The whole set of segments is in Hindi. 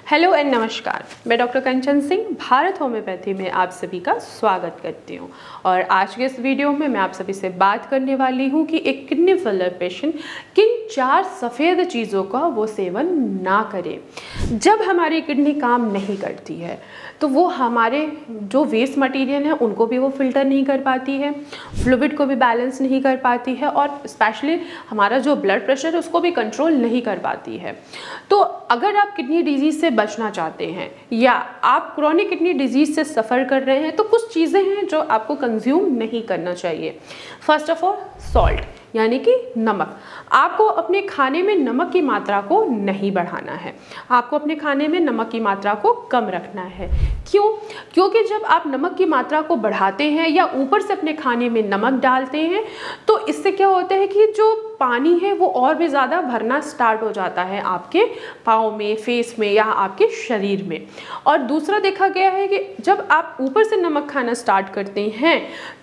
हेलो एंड नमस्कार, मैं डॉक्टर कंचन सिंह भारत होम्योपैथी में आप सभी का स्वागत करती हूं। और आज के इस वीडियो में मैं आप सभी से बात करने वाली हूं कि एक किडनी फेलियर पेशेंट किन 4 सफ़ेद चीज़ों का वो सेवन ना करे। जब हमारी किडनी काम नहीं करती है तो वो हमारे जो वेस्ट मटेरियल है उनको भी वो फिल्टर नहीं कर पाती है, फ्लूइड को भी बैलेंस नहीं कर पाती है और स्पेशली हमारा जो ब्लड प्रेशर है उसको भी कंट्रोल नहीं कर पाती है। तो अगर आप किडनी डिजीज़ से बचना चाहते हैं या आप क्रोनिक किडनी डिजीज़ से सफ़र कर रहे हैं तो कुछ चीज़ें हैं जो आपको कंज्यूम नहीं करना चाहिए। फर्स्ट ऑफ ऑल सॉल्ट यानी कि नमक। आपको अपने खाने में नमक की मात्रा को नहीं बढ़ाना है, आपको अपने खाने में नमक की मात्रा को कम रखना है। क्यों? क्योंकि जब आप नमक की मात्रा को बढ़ाते हैं या ऊपर से अपने खाने में नमक डालते हैं तो इससे क्या होता है कि जो पानी है वो और भी ज़्यादा भरना स्टार्ट हो जाता है आपके पाँव में, फेस में या आपके शरीर में। और दूसरा देखा गया है कि जब आप ऊपर से नमक खाना स्टार्ट करते हैं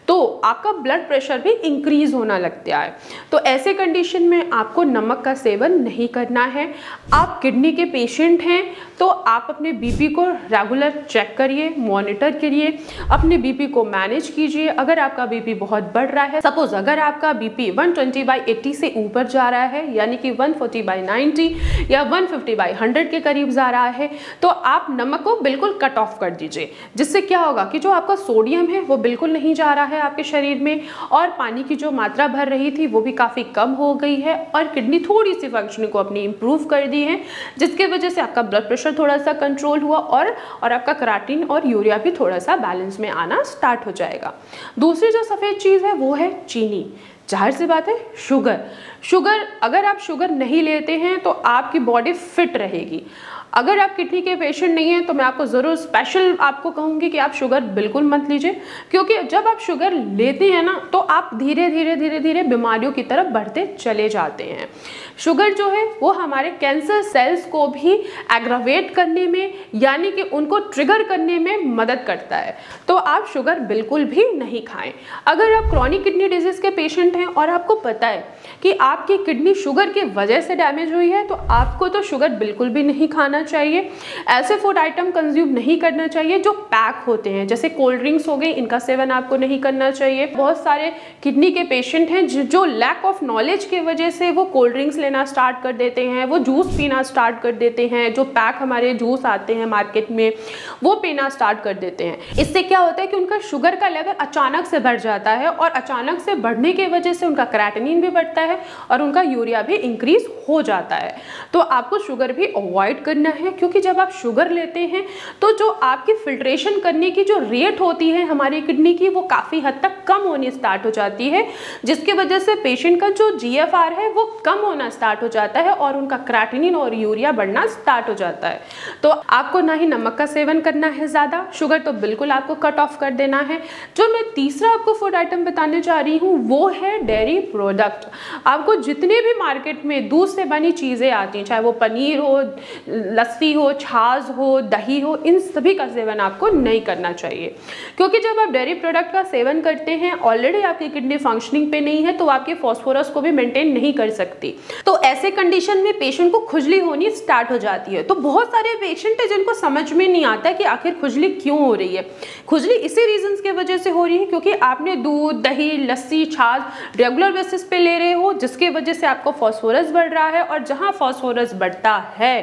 तो आपका ब्लड प्रेशर भी इंक्रीज होना लगता है। तो ऐसे कंडीशन में आपको नमक का सेवन नहीं करना है। आप किडनी के पेशेंट हैं तो आप अपने बीपी को रेगुलर चेक करिए, मॉनिटर करिए, अपने बीपी को मैनेज कीजिए। अगर आपका बीपी बहुत बढ़ रहा है, सपोज अगर आपका बीपी 120/80 से ऊपर जा रहा है यानी कि 140/90 या 150/100 के करीब जा रहा है तो आप नमक को बिल्कुल कट ऑफ कर दीजिए। जिससे क्या होगा कि जो आपका सोडियम है वो बिल्कुल नहीं जा रहा है आपके शरीर में और पानी की जो मात्रा भर रही थी वो भी काफ़ी कम हो गई है और किडनी थोड़ी सी फंक्शनिंग को अपनी इंप्रूव कर दी है, जिसके वजह से आपका ब्लड प्रेशर थोड़ा सा कंट्रोल हुआ और आपका केराटिन और यूरिया भी थोड़ा सा बैलेंस में आना स्टार्ट हो जाएगा। दूसरी जो सफ़ेद चीज़ है वो है चीनी। जाहिर सी बात है शुगर अगर आप शुगर नहीं लेते हैं तो आपकी बॉडी फिट रहेगी। अगर आप किडनी के पेशेंट नहीं हैं तो मैं आपको ज़रूर स्पेशल आपको कहूँगी कि आप शुगर बिल्कुल मत लीजिए, क्योंकि जब आप शुगर लेते हैं ना तो आप धीरे धीरे बीमारियों की तरफ बढ़ते चले जाते हैं। शुगर जो है वो हमारे कैंसर सेल्स को भी एग्रावेट करने में यानी कि उनको ट्रिगर करने में मदद करता है। तो आप शुगर बिल्कुल भी नहीं खाएं। अगर आप क्रॉनिक किडनी डिजीज़ के पेशेंट हैं और आपको पता है कि आपकी किडनी शुगर की वजह से डैमेज हुई है तो आपको तो शुगर बिल्कुल भी नहीं खाना चाहिए। ऐसे फूड आइटम कंज्यूम नहीं करना चाहिए जो पैक होते हैं, जैसे कोल्ड ड्रिंक्स हो गई, इनका सेवन आपको नहीं करना चाहिए। बहुत सारे किडनी के पेशेंट हैं जो लैक ऑफ नॉलेज की वजह से वो कोल्ड ड्रिंक्स लेना स्टार्ट कर देते हैं, वो जूस पीना स्टार्ट कर देते हैं, जो पैक हमारे जूस आते हैं मार्केट में वो पीना स्टार्ट कर देते हैं। इससे क्या होता है कि उनका शुगर का लेवल अचानक से बढ़ जाता है और अचानक से बढ़ने की वजह से उनका क्रेटिनिन भी बढ़ता है और उनका यूरिया भी इंक्रीज हो जाता है। तो आपको शुगर भी अवॉइड करना है, क्योंकि जब आप शुगर लेते हैं तो जो आपकी फिल्ट्रेशन करने की जो रेट होती है हमारी किडनी की वो काफ़ी हद तक कम होनी स्टार्ट हो जाती है, जिसकी वजह से पेशेंट का जो GFR है वो कम होना स्टार्ट हो जाता है और उनका क्रेटिनिन और यूरिया बढ़ना स्टार्ट हो जाता है। तो आपको ना ही नमक का सेवन करना है ज़्यादा, शुगर तो बिल्कुल आपको कट ऑफ कर देना है। जो मैं तीसरा आपको फूड आइटम बताने जा रही हूँ वो है डेयरी प्रोडक्ट। आपको जितने भी मार्केट में दूध से बनी चीज़ें आती हैं, चाहे वो पनीर हो, लस्सी हो, छाछ हो, दही हो, इन सभी का सेवन आपको नहीं करना चाहिए। क्योंकि जब आप डेयरी प्रोडक्ट का सेवन करते हैं ऑलरेडी आपकी किडनी फंक्शनिंग पे नहीं है तो आपके फॉस्फोरस को भी मेंटेन नहीं कर सकती। तो ऐसे कंडीशन में पेशेंट को खुजली होनी स्टार्ट हो जाती है। तो बहुत सारे पेशेंट है जिनको समझ में नहीं आता कि आखिर खुजली क्यों हो रही है। खुजली इसी रीजंस की वजह से हो रही है क्योंकि आपने दूध, दही, लस्सी, छाछ रेगुलर बेसिस पे ले रहे हो, जिसकी वजह से आपको फॉस्फोरस बढ़ रहा है और जहाँ फॉस्फोरस बढ़ता है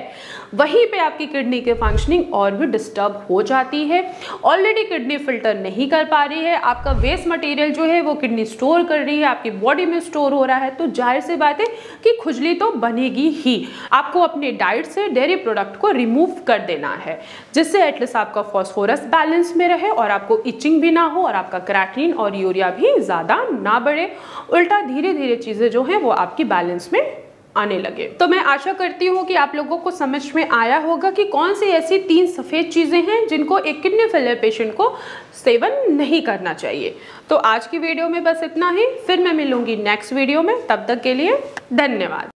वहीं पे आपकी किडनी के फंक्शनिंग और भी डिस्टर्ब हो जाती है। ऑलरेडी किडनी फिल्टर नहीं कर पा रही है, आपका वेस्ट मटेरियल जो है वो किडनी स्टोर कर रही है, आपकी बॉडी में स्टोर हो रहा है, तो जाहिर सी बात है कि खुजली तो बनेगी ही। आपको अपने डाइट से डेयरी प्रोडक्ट को रिमूव कर देना है, जिससे एटलीस्ट आपका फॉस्फोरस बैलेंस में रहे और आपको इचिंग भी ना हो और आपका क्रेटिनिन और यूरिया भी ज़्यादा ना बढ़े। उल्टा धीरे धीरे चीज़ें जो हैं वो आपकी बैलेंस में आने लगे। तो मैं आशा करती हूँ कि आप लोगों को समझ में आया होगा कि कौन सी ऐसी 3 सफ़ेद चीज़ें हैं जिनको एक किडनी फेलियर पेशेंट को सेवन नहीं करना चाहिए। तो आज की वीडियो में बस इतना ही, फिर मैं मिलूंगी नेक्स्ट वीडियो में। तब तक के लिए धन्यवाद।